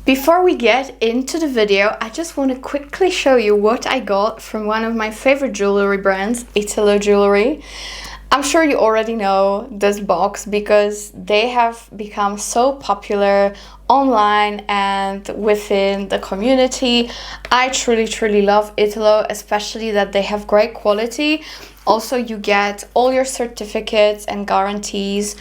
Before we get into the video, I just want to quickly show you what I got from one of my favorite jewelry brands, Italo Jewelry. I'm sure you already know this box because they have become so popular online and within the community. I truly love Italo, especially that they have great quality. Also, you get all your certificates and guarantees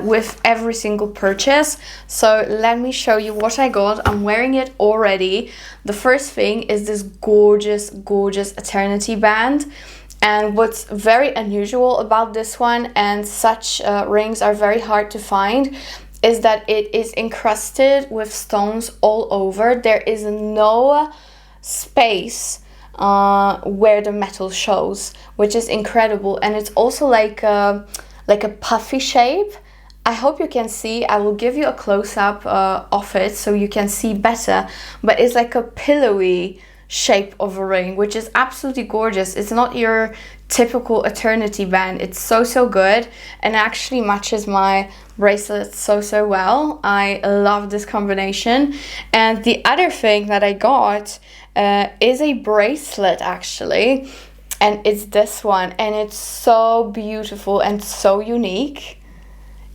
with every single purchase. So let me show you what I got. I'm wearing it already. The first thing is this gorgeous eternity band. And what's very unusual about this one, and such rings are very hard to find, is that it is encrusted with stones all over. There is no space where the metal shows, which is incredible. And it's also like a puffy shape. I hope you can see. I will give you a close-up of it so you can see better, but it's like a pillowy shape of a ring, which is absolutely gorgeous. It's not your typical eternity band. It's so good, and actually matches my bracelet so well. I love this combination. And the other thing that I got is a bracelet actually, and it's this one, and it's so beautiful and so unique.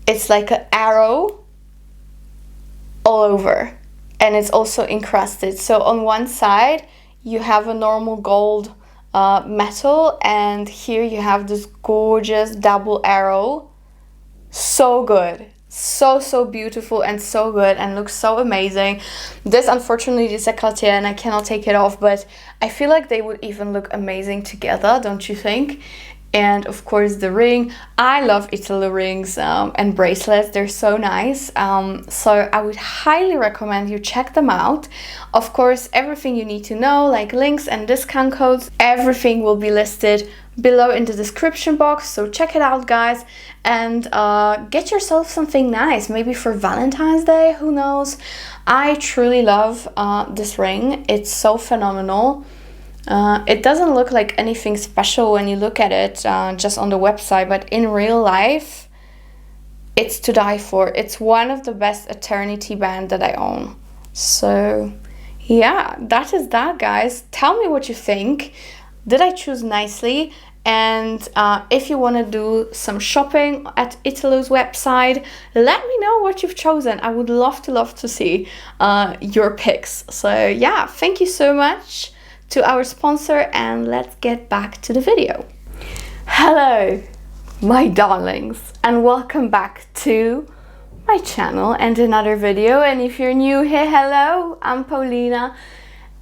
It's like an arrow all over, and it's also encrusted. So on one side you have a normal gold metal, and here you have this gorgeous double arrow. So good, so beautiful and so good, and looks so amazing. This unfortunately is a Cartier and I cannot take it off, but I feel like they would even look amazing together, don't you think? And of course the ring. I love Italo rings and bracelets. They're so nice. So I would highly recommend you check them out. Of course, everything you need to know, like links and discount codes, everything will be listed below in the description box. So check it out, guys, and get yourself something nice, maybe for Valentine's Day, who knows. I truly love this ring. It's so phenomenal. It doesn't look like anything special when you look at it just on the website, but in real life it's to die for. It's one of the best eternity band that I own. So yeah, that is that, guys. Tell me what you think. Did I choose nicely? And if you want to do some shopping at Italo's website, let me know what you've chosen. I would love to see your picks. So yeah, thank you so much to our sponsor, and let's get back to the video. Hello my darlings, and welcome back to my channel and another video. And if you're new here, hello, I'm Paulina.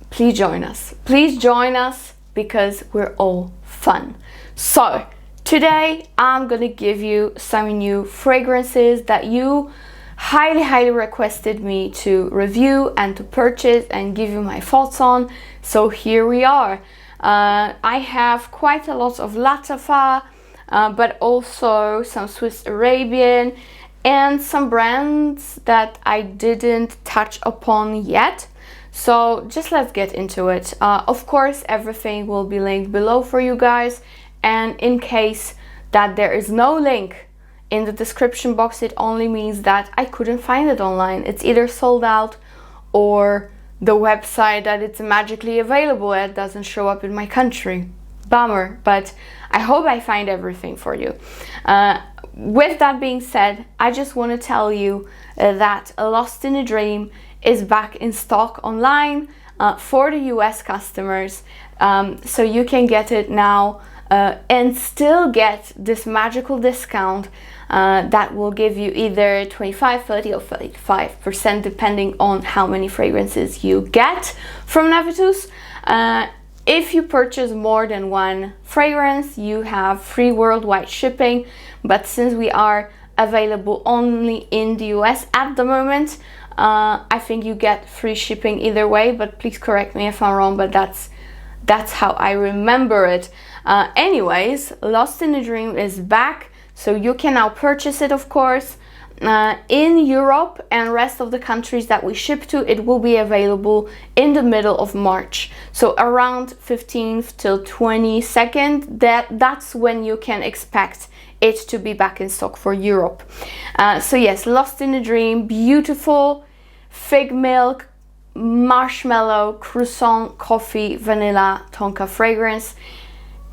Please join us because we're all fun. So today I'm gonna give you some new fragrances that you highly requested me to review and to purchase and give you my thoughts on. So here we are. I have quite a lot of Lattafa, but also some Swiss Arabian and some brands that I didn't touch upon yet. So just let's get into it. Of course, everything will be linked below for you guys, and in case that there is no link in the description box, it only means that I couldn't find it online. It's either sold out or the website that it's magically available at doesn't show up in my country. Bummer, but I hope I find everything for you. With that being said, I just want to tell you that Lost in a Dream is back in stock online for the US customers. So you can get it now and still get this magical discount that will give you either 25, 30 or 35% depending on how many fragrances you get from NAVITUS. If you purchase more than one fragrance, you have free worldwide shipping, but since we are available only in the US at the moment, I think you get free shipping either way, but please correct me if I'm wrong, but that's how I remember it. Anyways, Lost in a Dream is back, so you can now purchase it, of course. In Europe and rest of the countries that we ship to, it will be available in the middle of March. So around 15th till 22nd, that's when you can expect it to be back in stock for Europe. So yes, Lost in a Dream, beautiful fig milk, marshmallow, croissant, coffee, vanilla, tonka fragrance.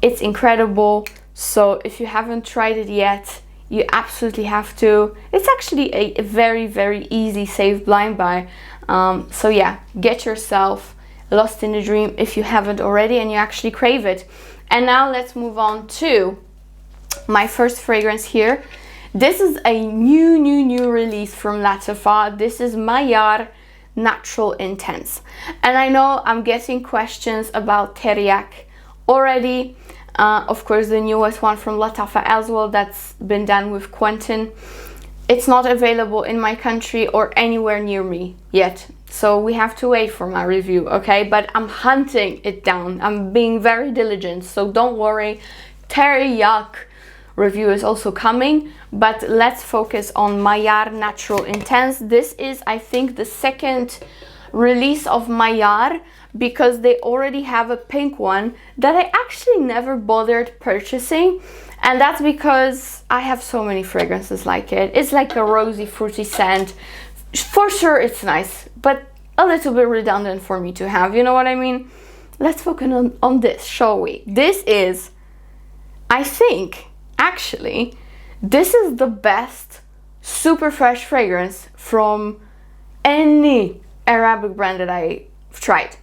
It's incredible. So if you haven't tried it yet, you absolutely have to. It's actually a very, very easy, safe blind buy. So yeah, get yourself Lost in a Dream if you haven't already and you actually crave it. And now let's move on to my first fragrance here. This is a new release from Lattafa. This is Mayar Natural Intense. And I know I'm getting questions about Teriyaki already. Of course, the newest one from Lattafa as well, that's been done with Quentin. It's not available in my country or anywhere near me yet, so we have to wait for my review, okay? But I'm hunting it down. I'm being very diligent, so don't worry. Teriyaki review is also coming, but let's focus on Mayar Natural Intense. This is, I think, the second release of Mayar, because they already have a pink one that I actually never bothered purchasing. And that's because I have so many fragrances like it. It's like a rosy, fruity scent. For sure, it's nice, but a little bit redundant for me to have. You know what I mean? Let's focus on this, shall we? This is, I think, actually, this is the best super fresh fragrance from any Arabic brand that I've tried.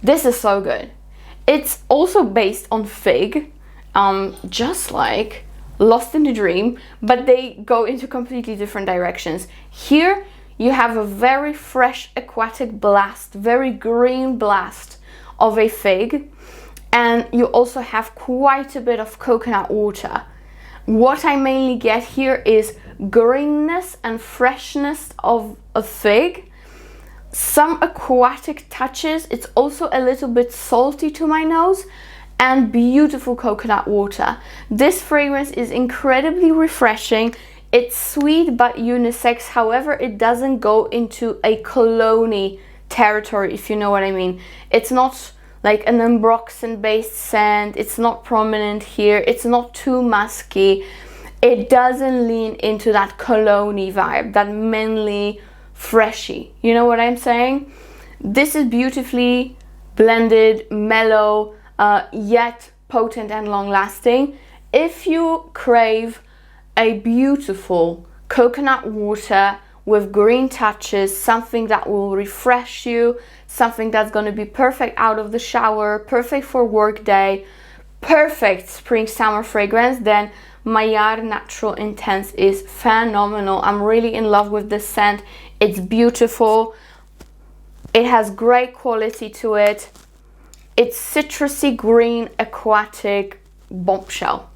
This is so good. It's also based on fig. Just like Lost in a Dream, but they go into completely different directions. Here you have a very fresh aquatic blast, very green blast of a fig, and you also have quite a bit of coconut water. What I mainly get here is greenness and freshness of a fig, some aquatic touches. It's also a little bit salty to my nose, and beautiful coconut water. This fragrance is incredibly refreshing. It's sweet but unisex. However, it doesn't go into a cologne territory, if you know what I mean. It's not like an Ambroxan based scent. It's not prominent here. It's not too musky. It doesn't lean into that cologne vibe, that manly, freshy. You know what I'm saying? This is beautifully blended, mellow, yet potent and long lasting. If you crave a beautiful coconut water with green touches, something that will refresh you, something that's going to be perfect out of the shower, perfect for work day, perfect spring summer fragrance, then Mayar Natural Intense is phenomenal. I'm really in love with this scent. It's beautiful. It has great quality to it. It's citrusy, green, aquatic, bombshell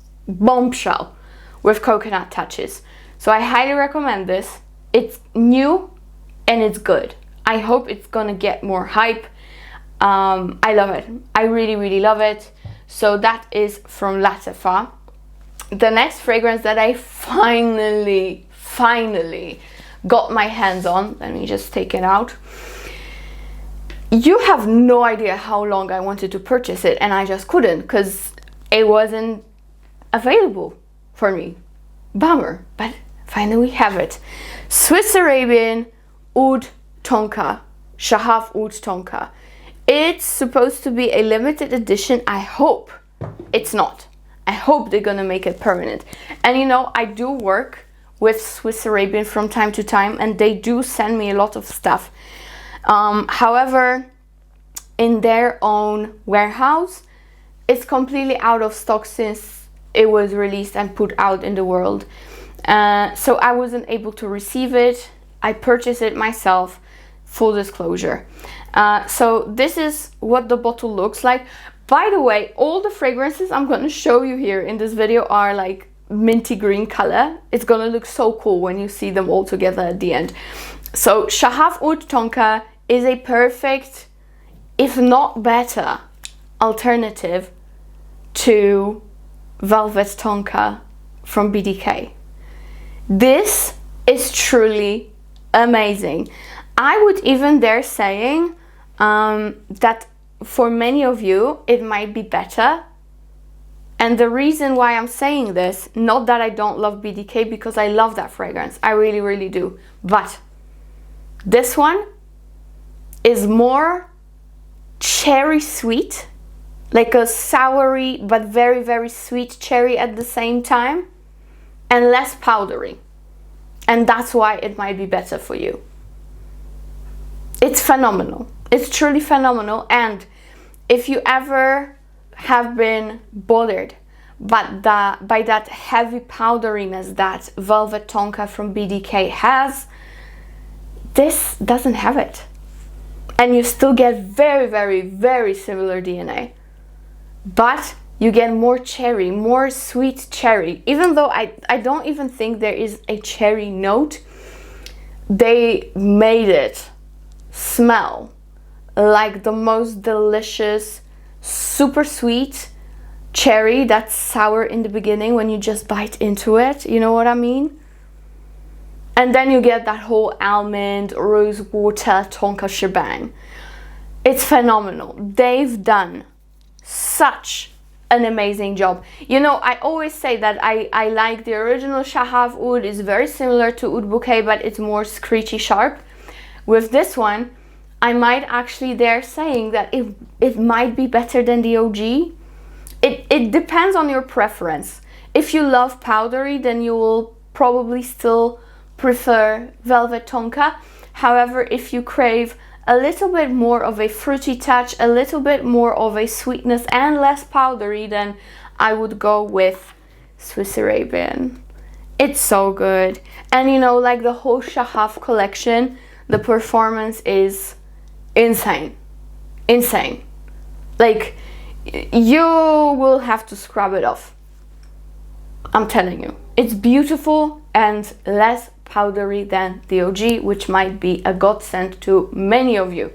with coconut touches. So I highly recommend this. It's new and it's good. I hope it's gonna get more hype. I love it. I really love it. So that is from Lattafa. The next fragrance that I finally got my hands on, let me just take it out. You have no idea how long I wanted to purchase it, and I just couldn't because it wasn't available for me. Bummer, but finally we have it. Swiss Arabian Oud Tonka, Shaghaf Oud Tonka. It's supposed to be a limited edition. I hope it's not. I hope they're gonna make it permanent. And you know, I do work with Swiss Arabian from time to time, and they do send me a lot of stuff. However, in their own warehouse, it's completely out of stock since it was released and put out in the world. So I wasn't able to receive it. I purchased it myself, full disclosure. So this is what the bottle looks like. By the way, all the fragrances I'm going to show you here in this video are like minty green color. It's going to look so cool when you see them all together at the end. So Shaghaf Oud Tonka is a perfect, if not better, alternative to Velvet Tonka from BDK. This is truly amazing. I would even dare saying that for many of you it might be better. And the reason why I'm saying this, not that I don't love BDK, because I love that fragrance, I really do, but this one is more cherry sweet, like a soury but very, very sweet cherry at the same time, and less powdery. And that's why it might be better for you. It's phenomenal. It's truly phenomenal. And if you ever have been bothered by that heavy powderiness that Velvet Tonka from BDK has, this doesn't have it. And you still get very, very, very similar DNA. But you get more cherry, more sweet cherry. Even though I don't even think there is a cherry note, they made it smell like the most delicious, super sweet cherry that's sour in the beginning when you just bite into it. You know what I mean? And then you get that whole almond, rose water, Tonka shebang. It's phenomenal. They've done such an amazing job. You know, I always say that I like the original Shaghaf oud. It's very similar to Oud Bouquet, but it's more screechy sharp. With this one, I might actually dare saying that it might be better than the OG. It depends on your preference. If you love powdery, then you will probably still prefer Velvet Tonka. However, if you crave a little bit more of a fruity touch, a little bit more of a sweetness and less powdery, then I would go with Swiss Arabian. It's so good. And you know, like the whole Shaghaf collection, the performance is insane. Insane. Like, you will have to scrub it off. I'm telling you. It's beautiful and less powdery than the OG, which might be a godsend to many of you.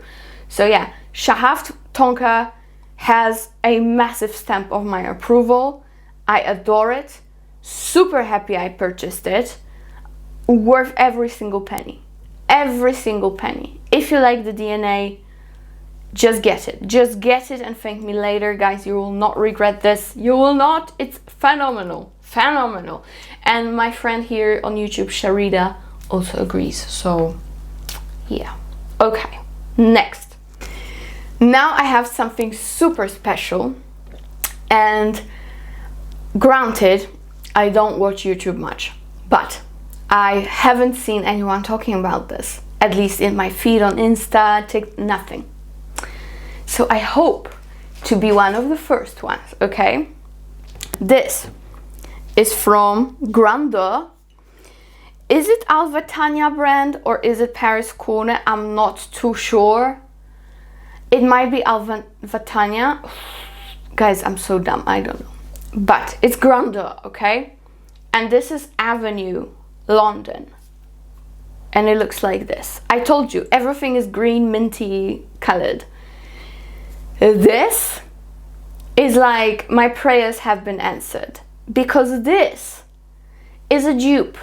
So yeah, Shaghaf Tonka has a massive stamp of my approval. I adore it. Super happy I purchased it. Worth every single penny. Every single penny. If you like the DNA, just get it. Just get it and thank me later, guys. You will not regret this. You will not. It's phenomenal. Phenomenal. And my friend here on YouTube, Sharida, also agrees. So yeah. Okay, next. Now I have something super special. And granted, I don't watch YouTube much, but I haven't seen anyone talking about this, at least in my feed on Insta, TikTok, nothing. So I hope to be one of the first ones, okay? This is from Grandeur. Is it Alvatania brand or is it Paris Corner? I'm not too sure. It might be Alvatania. Guys, I'm so dumb, I don't know. But it's Grandeur, okay? And this is Avenue London. And it looks like this. I told you, everything is green, minty colored. This is like my prayers have been answered, because this is a dupe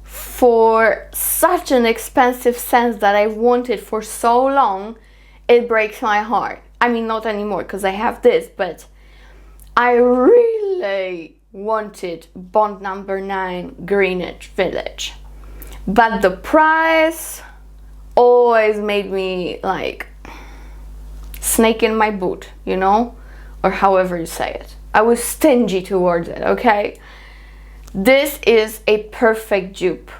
for such an expensive scent that I've wanted for so long. It breaks my heart. I mean, not anymore because I have this, but I really wanted Bond number 9 Greenwich Village, but the price always made me like snake in my boot, you know, or however you say it. I was stingy towards it, okay? This is a perfect dupe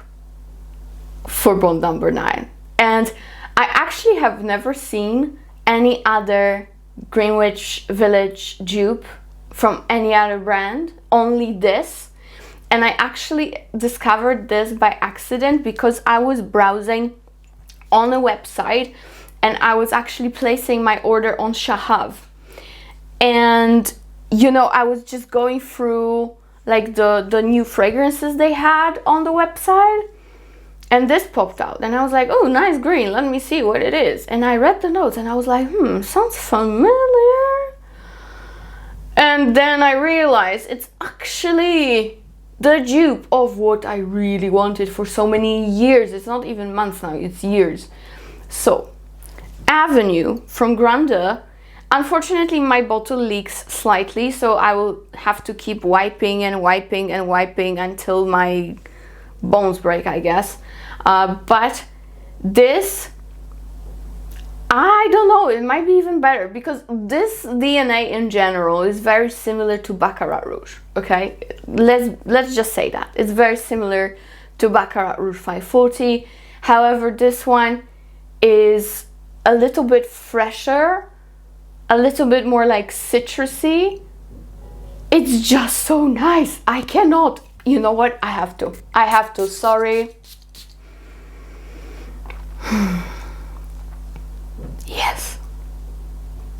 for Bond number 9. And I actually have never seen any other Greenwich Village dupe from any other brand, only this. And I actually discovered this by accident because I was browsing on a website and I was actually placing my order on Shaghaf. And you know, I was just going through like the new fragrances they had on the website, and this popped out and I was like, oh, nice green, let me see what it is. And I read the notes and I was like, sounds familiar. And then I realized it's actually the dupe of what I really wanted for so many years. It's not even months now, it's years. So Avenue from Grandeur. Unfortunately, my bottle leaks slightly, so I will have to keep wiping and wiping and wiping until my bones break, I guess. But this, I don't know, it might be even better because this DNA in general is very similar to Baccarat Rouge, okay? Let's just say that. It's very similar to Baccarat Rouge 540. However, this one is a little bit fresher, a little bit more like citrusy. It's just so nice. I cannot, you know what? I have to, sorry.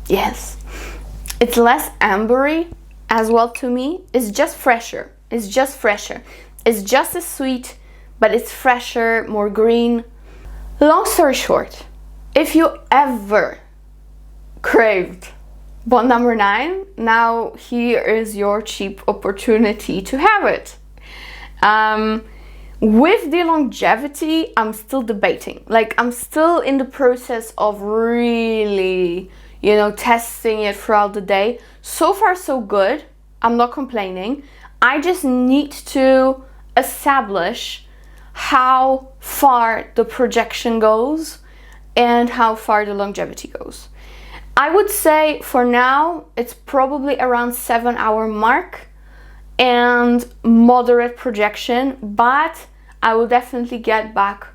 Yes, it's less ambery as well to me. It's just fresher. It's just as sweet, but it's fresher, more green. Long story short, if you ever craved Bond number 9, now here is your cheap opportunity to have it. With the longevity, I'm still debating. Like, I'm still in the process of really, you know, testing it throughout the day. So far, so good. I'm not complaining. I just need to establish how far the projection goes and how far the longevity goes. I would say for now, it's probably around 7-hour mark and moderate projection, but I will definitely get back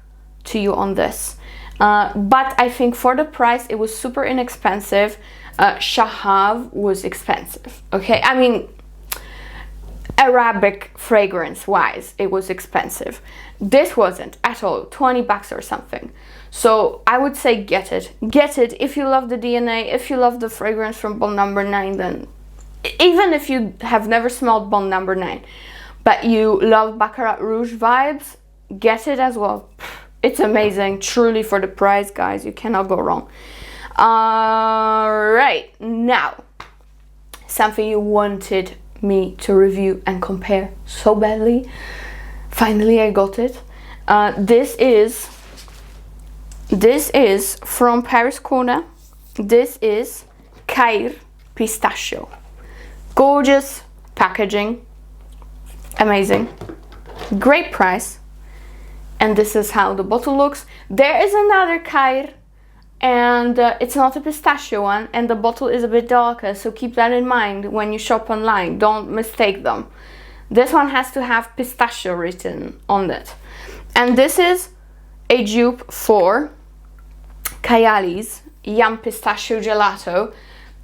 to you on this. But I think for the price, it was super inexpensive. Shaghaf was expensive, okay? I mean, Arabic fragrance wise, it was expensive. This wasn't at all, 20 bucks or something. So I would say get it. Get it if you love the DNA, if you love the fragrance from Bond number 9, then even if you have never smelled Bond number 9, but you love Baccarat Rouge vibes, get it as well. It's amazing, truly, for the price, guys. You cannot go wrong. Right, now, something you wanted me to review and compare so badly. Finally, I got it. This is from Paris Corner. This is Khair Pistachio. Gorgeous packaging. Amazing. Great price. And this is how the bottle looks. There is another Khair, and it's not a pistachio one, and the bottle is a bit darker, so keep that in mind when you shop online. Don't mistake them. This one has to have pistachio written on it. And this is a dupe for Kayali's Yum Pistachio Gelato,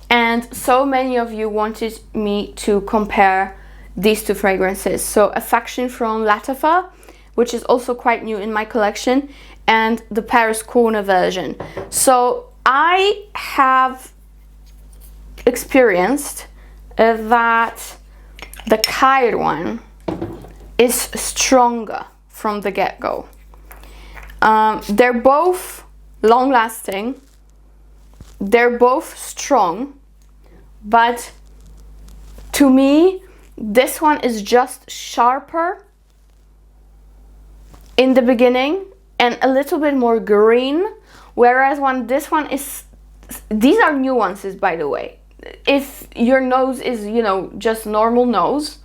and so many of you wanted me to compare these two fragrances. So Affection from Lattafa, which is also quite new in my collection, and the Paris Corner version. So I have experienced that the Khair one is stronger from the get-go. They're both long-lasting, they're both strong, but to me, this one is just sharper in the beginning and a little bit more green, whereas this one is, these are nuances, by the way. If your nose is, you know, just normal nose,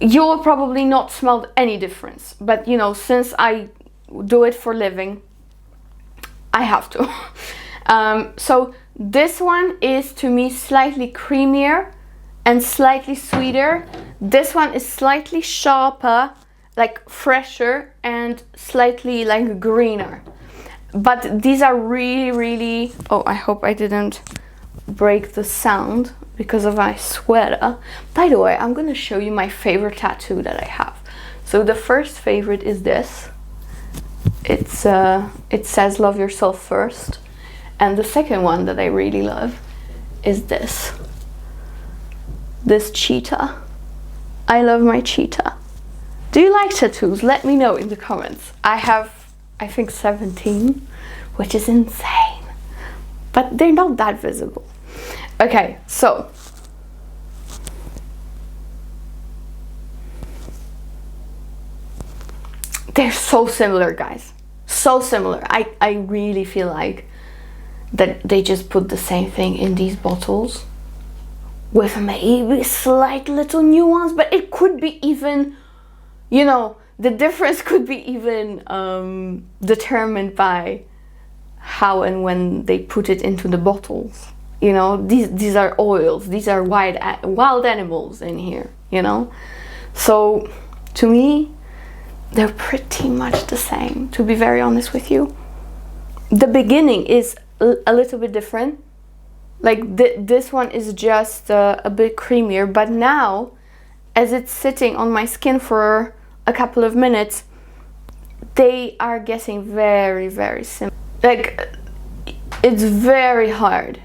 you will probably not smell any difference, but you know, since I do it for living, I have to. So this one is, to me, slightly creamier and slightly sweeter. This one is slightly sharper, like fresher, and slightly like greener. But these are really, oh, I hope I didn't break the sound because of my sweater. By the way, I'm gonna show you my favorite tattoo that I have. So the first favorite is this. It says love yourself first. And the second one that I really love is this cheetah. I love my cheetah. Do you like tattoos? Let me know in the comments. I have, I think, 17, which is insane, but they're not that visible. Okay, so they're so similar, guys. So similar. I really feel like that they just put the same thing in these bottles with maybe slight little nuance, but it could be even, you know, the difference could be even determined by how and when they put it into the bottles. You know, these are oils, these are wild animals in here, you know. So to me, they're pretty much the same, to be very honest with you. The beginning is a little bit different. Like this one is just a bit creamier, but now as it's sitting on my skin for a couple of minutes, they are getting very, very similar. Like, it's very hard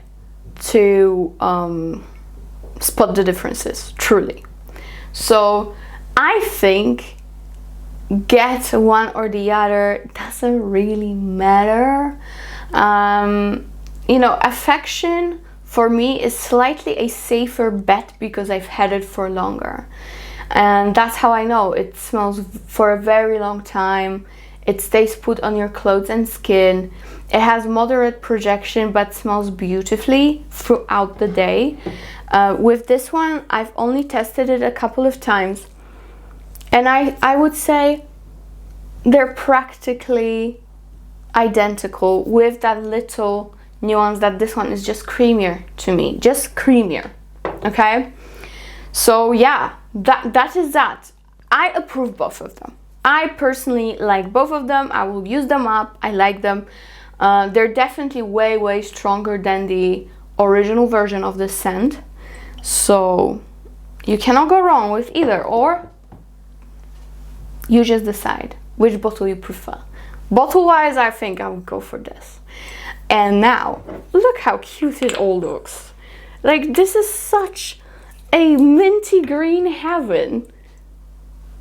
to spot the differences, truly. So I think get one or the other doesn't really matter. You know, Affection for me is slightly a safer bet because I've had it for longer, and that's how I know it smells for a very long time. It stays put on your clothes and skin. It has moderate projection but smells beautifully throughout the day. With this one, I've only tested it a couple of times, and I would say they're practically identical, with that little nuance that this one is just creamier to me, just creamier. Okay, so yeah, that is that. I approve both of them. I personally like both of them. I will use them up. I like them. They're definitely way stronger than the original version of the scent, so you cannot go wrong with either, or you just decide which bottle you prefer. Bottle wise, I think I would go for this. And now look how cute it all looks. Like, this is such a minty green heaven.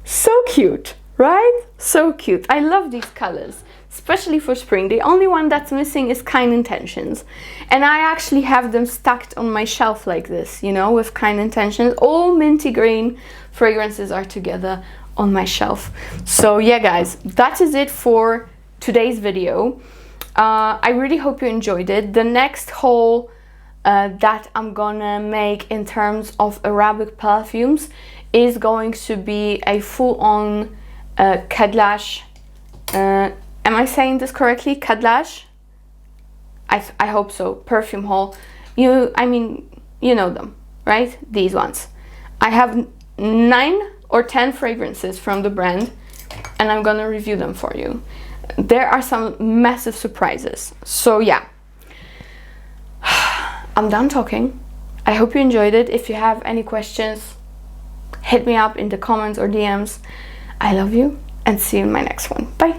So cute, right? So cute. I love these colors, especially for spring. The only one that's missing is Kind Intentions, and I actually have them stacked on my shelf like this, you know, with Kind Intentions. All minty green fragrances are together on my shelf. So yeah, guys, that is it for today's video. I really hope you enjoyed it. The next haul that I'm gonna make in terms of Arabic perfumes is going to be a full-on Kadlash. Am I saying this correctly? Kadlash? I hope so. Perfume haul. I mean, you know them, right? These ones. I have 9 or 10 fragrances from the brand, and I'm gonna review them for you. There are some massive surprises. So yeah, I'm done talking. I hope you enjoyed it. If you have any questions, hit me up in the comments or DMs. I love you, and see you in my next one. Bye.